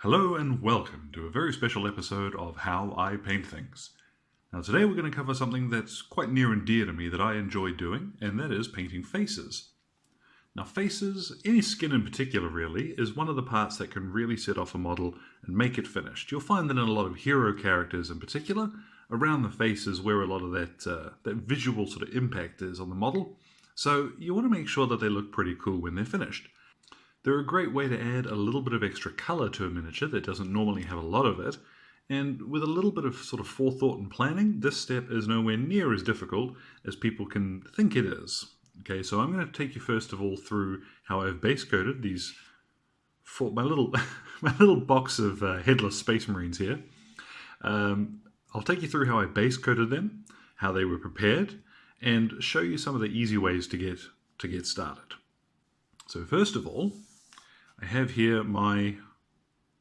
Hello and welcome to a very special episode of How I Paint Things. Now today we're going to cover something that's quite near and dear to me that I enjoy doing, and that is painting faces. Now faces, any skin in particular really, is one of the parts that can really set off a model and make it finished. You'll find that in a lot of hero characters in particular, around the face is where a lot of that visual sort of impact is on the model. So you want to make sure that they look pretty cool when they're finished. They're a great way to add a little bit of extra colour to a miniature that doesn't normally have a lot of it, and with a little bit of sort of forethought and planning, this step is nowhere near as difficult as people can think it is. Okay, so I'm going to take you first of all through how I've base coated these, for my little box of headless Space Marines here. I'll take you through how I base coated them, how they were prepared, and show you some of the easy ways to get started. So first of all, I have here my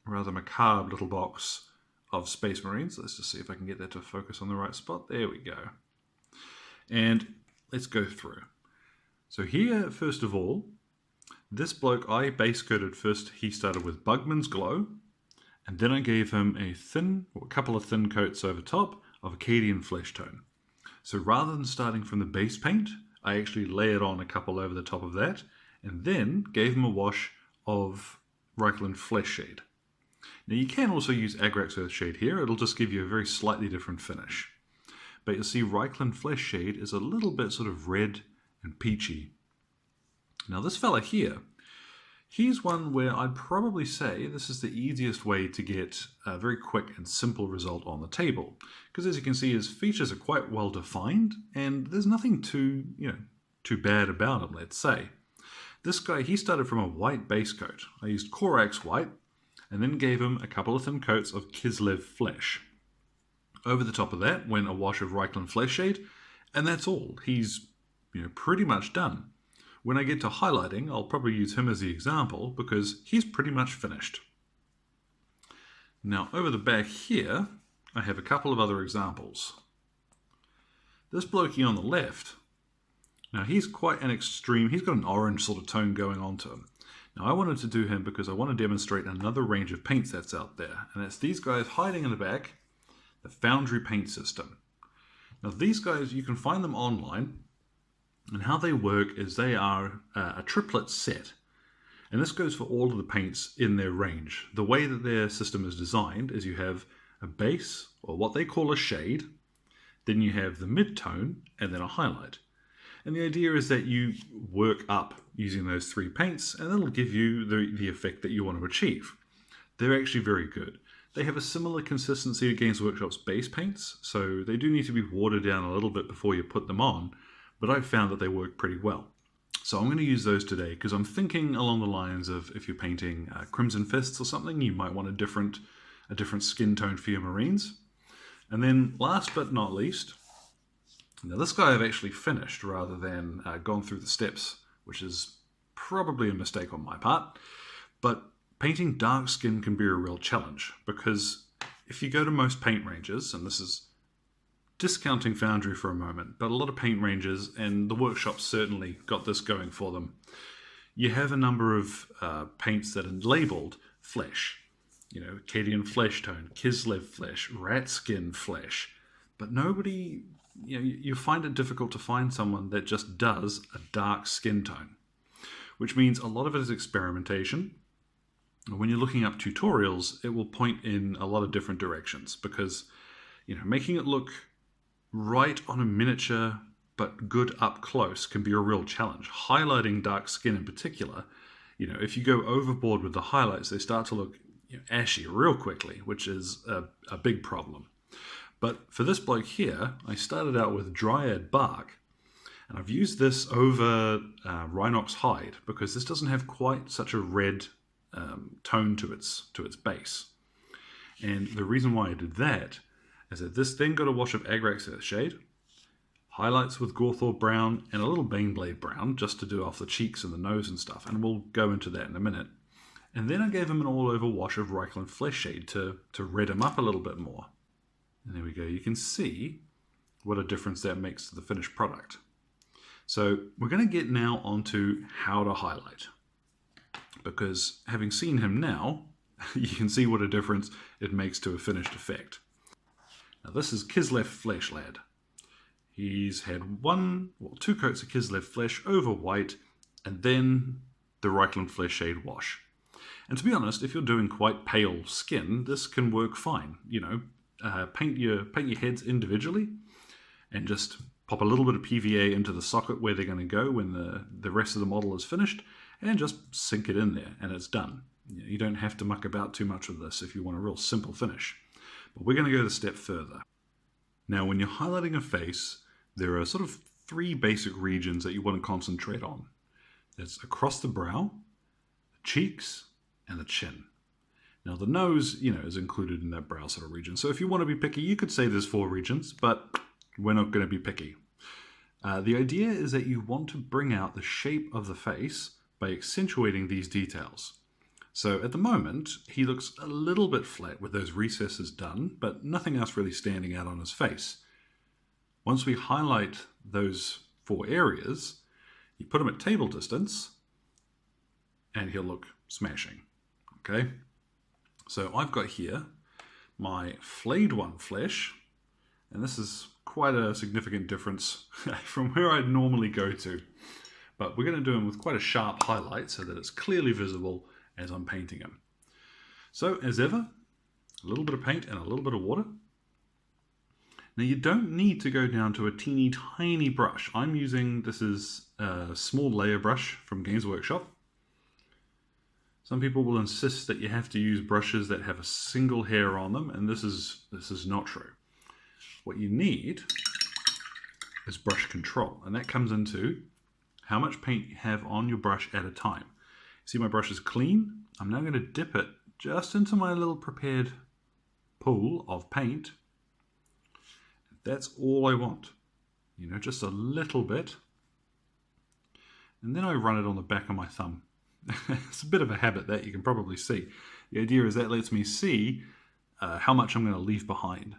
rather macabre little box of Space Marines. Let's just see if I can get that to focus on the right spot. There we go. And let's go through. So here, first of all, this bloke I base coated first. He started with Bugman's Glow, and then I gave him a couple of thin coats over top of Acadian Flesh Tone. So rather than starting from the base paint, I actually layered on a couple over the top of that, and then gave him a wash of Reikland Flesh Shade. Now you can also use Agrax Earthshade here, it'll just give you a very slightly different finish. But you'll see Reikland Flesh Shade is a little bit sort of red and peachy. Now this fella here, he's one where I'd probably say this is the easiest way to get a very quick and simple result on the table. Because as you can see, his features are quite well defined, and there's nothing too bad about him, let's say. This guy, he started from a white base coat. I used Corax White, and then gave him a couple of thin coats of Kislev Flesh. Over the top of that went a wash of Reikland Flesh Shade, and that's all. He's pretty much done. When I get to highlighting, I'll probably use him as the example, because he's pretty much finished. Now over the back here, I have a couple of other examples. This blokey on the left, now he's quite an extreme, he's got an orange sort of tone going on to him. Now I wanted to do him because I want to demonstrate another range of paints that's out there, and it's these guys hiding in the back, the Foundry paint system. Now these guys, you can find them online, and how they work is they are a triplet set, and this goes for all of the paints in their range. The way that their system is designed is you have a base, or what they call a shade, then you have the mid-tone, and then a highlight. And the idea is that you work up using those three paints, and that'll give you the effect that you want to achieve. They're actually very good. They have a similar consistency to Games Workshop's base paints, so they do need to be watered down a little bit before you put them on, but I've found that they work pretty well. So I'm going to use those today, because I'm thinking along the lines of if you're painting Crimson Fists or something, you might want a different skin tone for your Marines. And then last but not least, now this guy I've actually finished rather than gone through the steps, which is probably a mistake on my part. But painting dark skin can be a real challenge, because if you go to most paint ranges, and this is discounting Foundry for a moment, but a lot of paint ranges, and the workshops certainly got this going for them, you have a number of paints that are labelled flesh. Acadian Flesh Tone, Kislev Flesh, Rat Skin Flesh, but nobody... you find it difficult to find someone that just does a dark skin tone, which means a lot of it is experimentation. When you're looking up tutorials, it will point in a lot of different directions, because making it look right on a miniature but good up close can be a real challenge. Highlighting dark skin in particular, if you go overboard with the highlights, they start to look ashy real quickly, which is a big problem. But for this bloke here, I started out with Dryad Bark, and I've used this over Rhinox Hide, because this doesn't have quite such a red tone to its base. And the reason why I did that is that this then got a wash of Agrax Earthshade, highlights with Gorthor Brown, and a little Baneblade Brown, just to do off the cheeks and the nose and stuff, and we'll go into that in a minute. And then I gave him an all-over wash of Reikland Flesh Shade to red him up a little bit more. And there we go. You can see what a difference that makes to the finished product. So we're going to get now onto how to highlight. Because having seen him now, you can see what a difference it makes to a finished effect. Now this is Kislev Flesh Lad. He's had two coats of Kislev Flesh over white, and then the Reikland Flesh Shade wash. And to be honest, if you're doing quite pale skin, this can work fine. You know, paint your heads individually, and just pop a little bit of PVA into the socket where they're going to go when the rest of the model is finished, and just sink it in there, and it's done. You don't have to muck about too much with this if you want a real simple finish. But we're going to go a step further. Now, when you're highlighting a face, there are sort of three basic regions that you want to concentrate on. It's across the brow, the cheeks, and the chin. Now the nose, is included in that brow sort of region. So if you want to be picky, you could say there's 4 regions, but we're not going to be picky. The idea is that you want to bring out the shape of the face by accentuating these details. So at the moment, he looks a little bit flat with those recesses done, but nothing else really standing out on his face. Once we highlight those 4 areas, you put him at table distance, and he'll look smashing. Okay? So I've got here my flayed one flesh, and this is quite a significant difference from where I'd normally go to. But we're going to do him with quite a sharp highlight so that it's clearly visible as I'm painting him. So as ever, a little bit of paint and a little bit of water. Now you don't need to go down to a teeny tiny brush. I'm using, this is a small layer brush from Games Workshop. Some people will insist that you have to use brushes that have a single hair on them, and this is not true. What you need is brush control, and that comes into how much paint you have on your brush at a time. See, my brush is clean. I'm now going to dip it just into my little prepared pool of paint. That's all I want. Just a little bit. And then I run it on the back of my thumb. It's a bit of a habit that you can probably see. The idea is that lets me see how much I'm going to leave behind.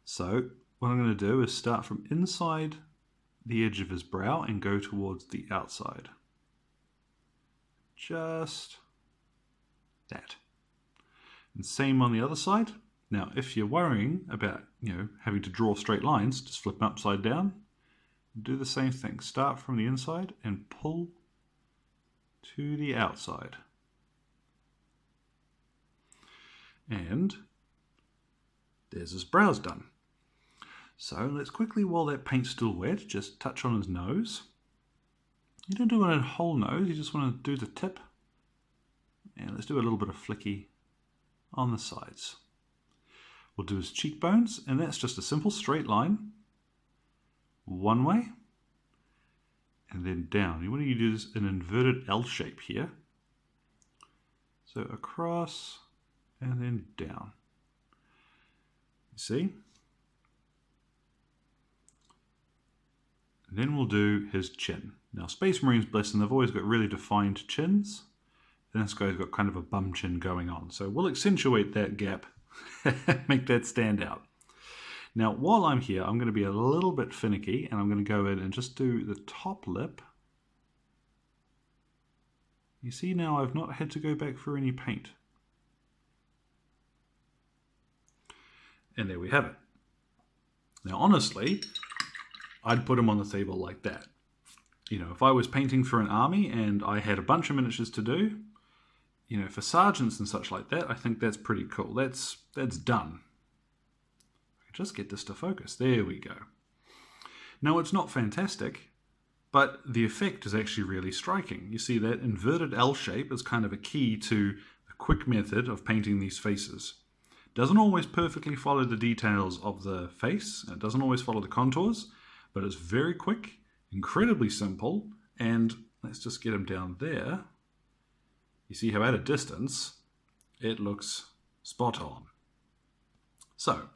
So what I'm going to do is start from inside the edge of his brow and go towards the outside. Just that. And same on the other side. Now, if you're worrying about, having to draw straight lines, just flip them upside down. Do the same thing. Start from the inside and pull to the outside. And there's his brows done. So let's quickly, while that paint's still wet, just touch on his nose. You don't do a whole nose, you just want to do the tip. And let's do a little bit of flicky on the sides. We'll do his cheekbones, and that's just a simple straight line. One way, and then down. You want to use an inverted L shape here. So across, and then down. You see? And then we'll do his chin. Now, Space Marines, bless them, they've always got really defined chins. And this guy's got kind of a bum chin going on. So we'll accentuate that gap, make that stand out. Now, while I'm here, I'm going to be a little bit finicky, and I'm going to go in and just do the top lip. You see now I've not had to go back for any paint. And there we have it. Now, honestly, I'd put him on the table like that. If I was painting for an army and I had a bunch of miniatures to do, for sergeants and such like that, I think that's pretty cool. That's done. Just get this to focus. There we go. Now, it's not fantastic, but the effect is actually really striking. You see that inverted L shape is kind of a key to the quick method of painting these faces. Doesn't always perfectly follow the details of the face. It doesn't always follow the contours, but it's very quick, incredibly simple, and let's just get him down there. You see how at a distance, it looks spot on. So,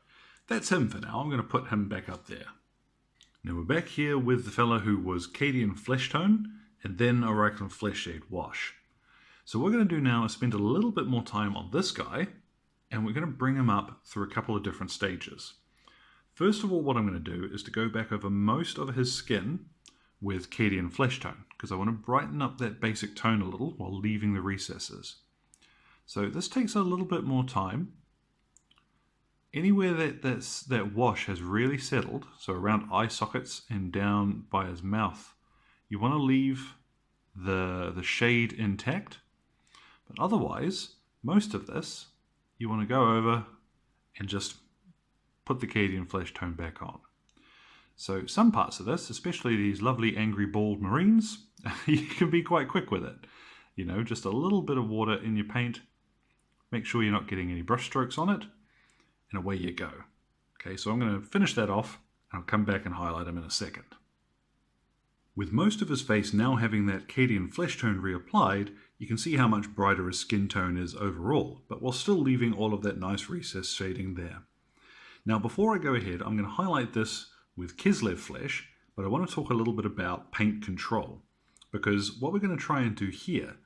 that's him for now. I'm going to put him back up there. Now we're back here with the fellow who was Cadian Flesh Tone and then a Reikland Flesh Shade wash. So what we're going to do now is spend a little bit more time on this guy, and we're going to bring him up through a couple of different stages. First of all, what I'm going to do is to go back over most of his skin with Cadian Flesh Tone, because I want to brighten up that basic tone a little while leaving the recesses. So this takes a little bit more time. Anywhere that wash has really settled, so around eye sockets and down by his mouth, you want to leave the shade intact. But otherwise, most of this, you want to go over and just put the Cadian flesh tone back on. So some parts of this, especially these lovely angry bald marines, you can be quite quick with it. You know, just a little bit of water in your paint. Make sure you're not getting any brush strokes on it. And away you go. Okay, so I'm going to finish that off, and I'll come back and highlight him in a second. With most of his face now having that Cadian flesh tone reapplied, you can see how much brighter his skin tone is overall, but while still leaving all of that nice recessed shading there. Now before I go ahead, I'm going to highlight this with Kislev flesh, but I want to talk a little bit about paint control, because what we're going to try and do here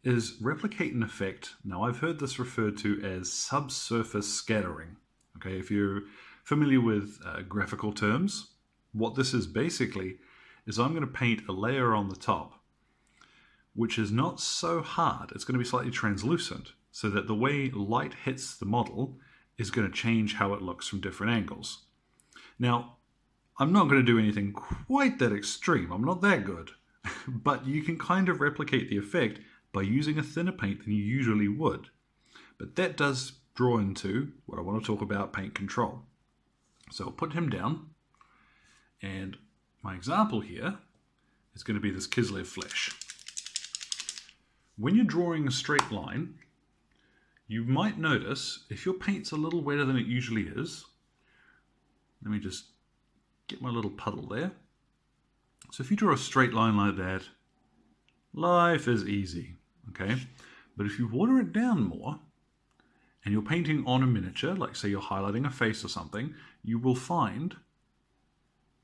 is replicate an effect. Now I've heard this referred to as subsurface scattering. Okay, if you're familiar with graphical terms, what this is basically is I'm going to paint a layer on the top, which is not so hard. It's going to be slightly translucent, so that the way light hits the model is going to change how it looks from different angles. Now, I'm not going to do anything quite that extreme. I'm not that good. But you can kind of replicate the effect by using a thinner paint than you usually would. But that does draw into what I want to talk about, paint control. So I'll put him down, and my example here is going to be this Kislev flesh. When you're drawing a straight line, you might notice if your paint's a little wetter than it usually is. Let me just get my little puddle there. So if you draw a straight line like that, life is easy, okay? But if you water it down more, and you're painting on a miniature, like say you're highlighting a face or something, you will find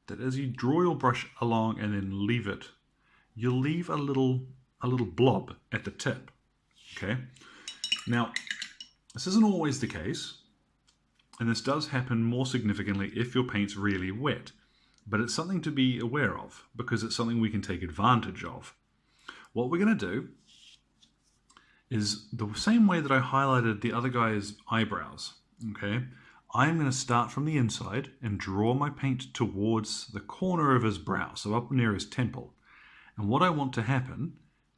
that as you draw your brush along and then leave it, you'll leave a little blob at the tip, okay? Now, this isn't always the case, and this does happen more significantly if your paint's really wet, but it's something to be aware of because it's something we can take advantage of. What we're going to do is the same way that I highlighted the other guy's eyebrows, okay? I'm going to start from the inside and draw my paint towards the corner of his brow, so up near his temple. And what I want to happen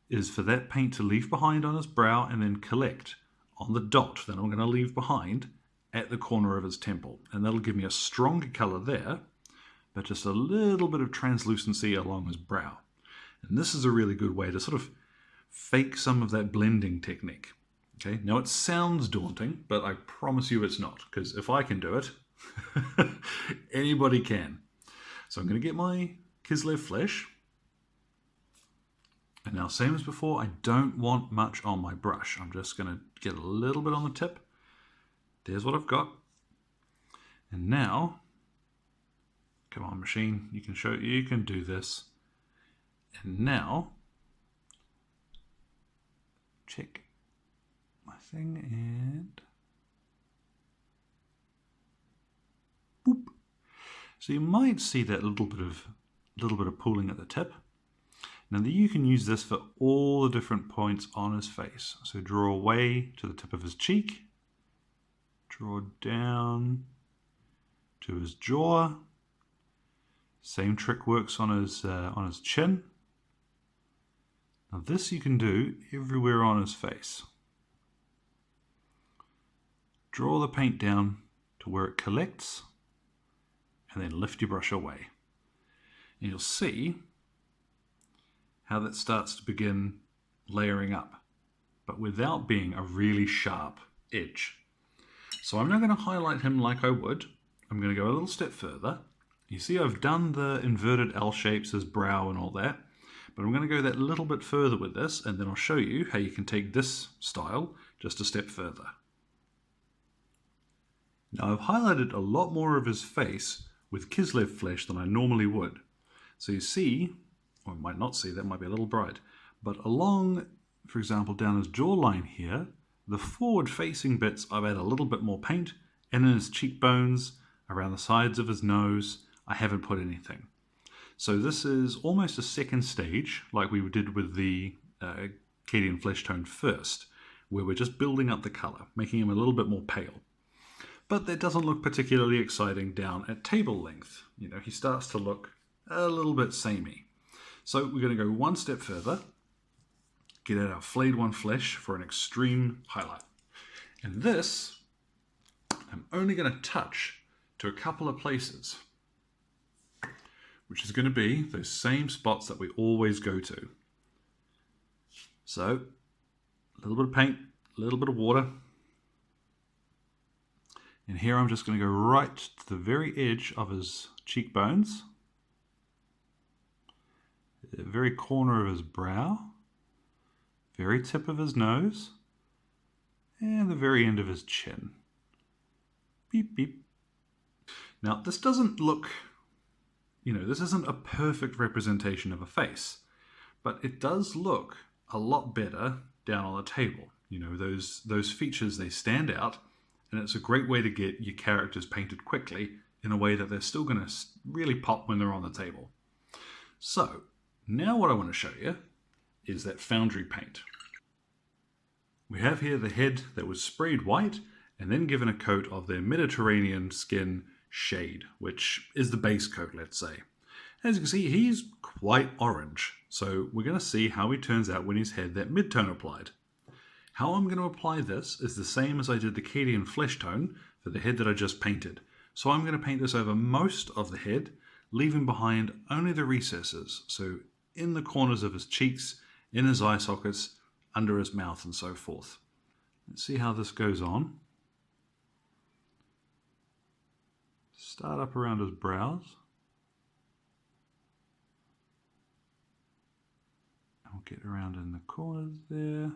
is for that paint to leave behind on his brow and then collect on the dot that I'm going to leave behind at the corner of his temple. And that'll give me a stronger color there, but just a little bit of translucency along his brow. And this is a really good way to sort of fake some of that blending technique. Okay, now it sounds daunting, but I promise you it's not, because if I can do it, anybody can. So I'm going to get my Kislev flesh. And now, same as before, I don't want much on my brush. I'm just going to get a little bit on the tip. There's what I've got. And now, come on, machine, you can do this. And now, check my thing and boop. So you might see that little bit of pooling at the tip. Now you can use this for all the different points on his face. So draw away to the tip of his cheek, draw down to his jaw. Same trick works on his chin. Now this you can do everywhere on his face. Draw the paint down to where it collects and then lift your brush away. And you'll see how that starts to begin layering up, but without being a really sharp edge. So I'm not going to highlight him like I would. I'm going to go a little step further. You see I've done the inverted L shapes, his brow and all that, but I'm going to go that little bit further with this, and then I'll show you how you can take this style just a step further. Now I've highlighted a lot more of his face with Kislev flesh than I normally would. So you see, or you might not see, that might be a little bright, but along, for example, down his jawline here, the forward-facing bits I've added a little bit more paint, and in his cheekbones, around the sides of his nose, I haven't put anything. So this is almost a second stage, like we did with the Cadian flesh tone first, where we're just building up the colour, making him a little bit more pale. But that doesn't look particularly exciting down at table length. You know, he starts to look a little bit samey. So we're going to go one step further, get out our Flayed One Flesh for an extreme highlight. And this, I'm only going to touch to a couple of places, which is going to be those same spots that we always go to. So, a little bit of paint, a little bit of water. And here I'm just going to go right to the very edge of his cheekbones, the very corner of his brow, very tip of his nose, and the very end of his chin. Beep, beep. Now, this doesn't look, this isn't a perfect representation of a face, but it does look a lot better down on the table. Those features, they stand out, and it's a great way to get your characters painted quickly in a way that they're still going to really pop when they're on the table. So, now what I want to show you is that foundry paint. We have here the head that was sprayed white and then given a coat of their Mediterranean skin shade, which is the base coat, let's say. As you can see, he's quite orange, so we're going to see how he turns out when he's had that mid-tone applied. How I'm going to apply this is the same as I did the Cadian flesh tone for the head that I just painted. So I'm going to paint this over most of the head, leaving behind only the recesses, so in the corners of his cheeks, in his eye sockets, under his mouth and so forth. Let's see how this goes on. Start up around his brows. I'll get around in the corners there.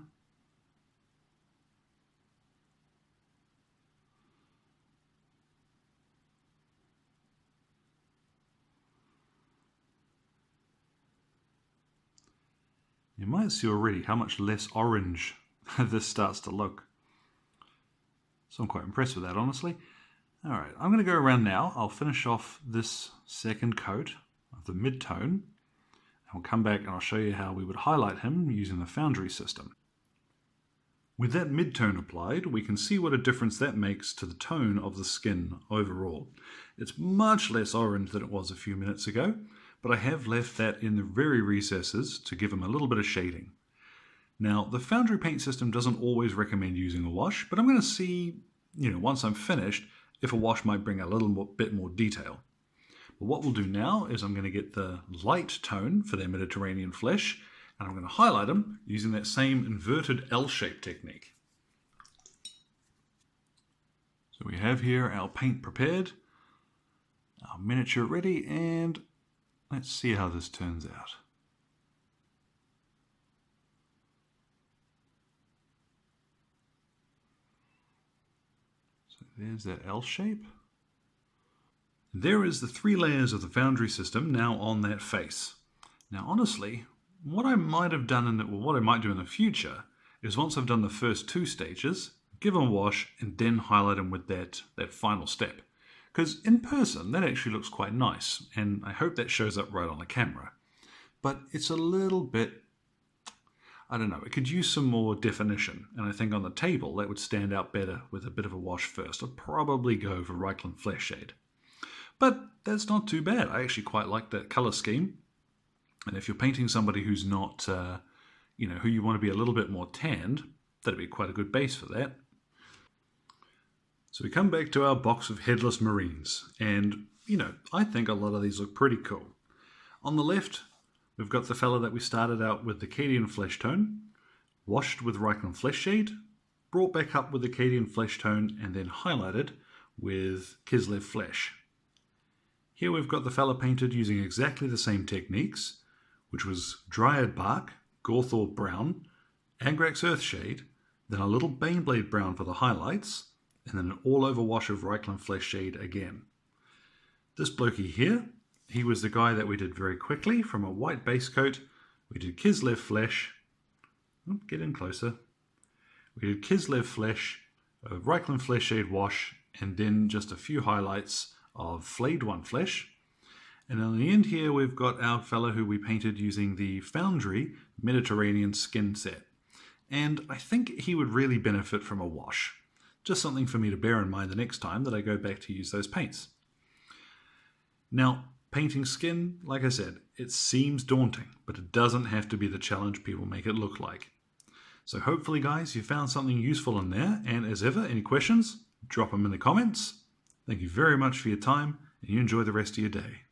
You might see already how much less orange this starts to look. So I'm quite impressed with that, honestly. Alright, I'm going to go around now. I'll finish off this second coat of the mid-tone. I'll come back and I'll show you how we would highlight him using the foundry system. With that mid-tone applied, we can see what a difference that makes to the tone of the skin overall. It's much less orange than it was a few minutes ago, but I have left that in the very recesses to give him a little bit of shading. Now, the foundry paint system doesn't always recommend using a wash, but I'm going to see, once I'm finished, if a wash might bring a little bit more detail. But what we'll do now is I'm going to get the light tone for their Mediterranean flesh, and I'm going to highlight them using that same inverted L-shape technique. So we have here our paint prepared, our miniature ready, and let's see how this turns out. So there's that L shape. There is the 3 layers of the foundry system now on that face. Now honestly, what I might have done what I might do in the future is once I've done the first 2 stages, give them a wash and then highlight them with that final step. Because in person, that actually looks quite nice, and I hope that shows up right on the camera. But it's a little bit, I don't know, it could use some more definition, and I think on the table that would stand out better with a bit of a wash first. I'd probably go for Reikland Flesh Shade. But that's not too bad. I actually quite like that colour scheme. And if you're painting somebody who's not, who you want to be a little bit more tanned, that'd be quite a good base for that. So we come back to our box of Headless Marines, and, I think a lot of these look pretty cool. On the left, we've got the fella that we started out with the Cadian Flesh Tone, washed with Reikland Flesh Shade, brought back up with the Cadian Flesh Tone, and then highlighted with Kislev Flesh. Here we've got the fella painted using exactly the same techniques, which was Dryad Bark, Gorthor Brown, Angrax Earthshade, then a little Baneblade Brown for the highlights, and then an all-over wash of Reikland Flesh Shade again. This blokey here, he was the guy that we did very quickly from a white base coat. We did Kislev Flesh. Get in closer. We did Kislev Flesh, a Reikland Flesh Shade wash, and then just a few highlights of Flayed One Flesh. And on the end here, we've got our fellow who we painted using the Foundry Mediterranean skin set. and I think he would really benefit from a wash. Just something for me to bear in mind the next time that I go back to use those paints. Now, painting skin, like I said, it seems daunting, but it doesn't have to be the challenge people make it look like. So hopefully, guys, you found something useful in there, and as ever, any questions, drop them in the comments. Thank you very much for your time, and you enjoy the rest of your day.